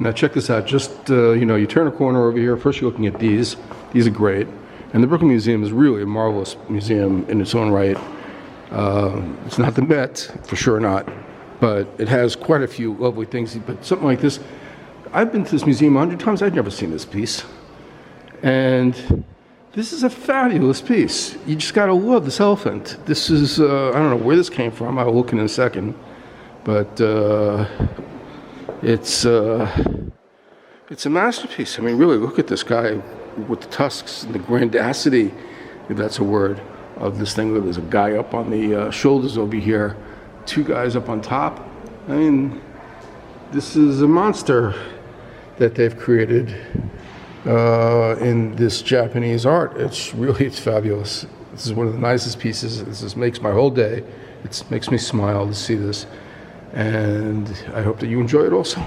Now check this out. Just you know, you turn a corner over here. First, you're looking at these. These are great, and the Brooklyn Museum is really a marvelous museum in its own right. It's not the Met, for sure not, but it has quite a few lovely things. But something like this, I've been to this museum 100 times. I've never seen this piece, and this is a fabulous piece. You just gotta love this elephant. This is I don't know where this came from. I'll look in a second, but it's a masterpiece. I mean, really, look at this guy with the tusks and the grandacity, if that's a word, of this thing. There's a guy up on the shoulders over here, two guys up on top. I mean, this is a monster that they've created in this Japanese art. It's fabulous. This is one of the nicest pieces. This just makes my whole day. It makes me smile to see this, and I hope that you enjoy it also.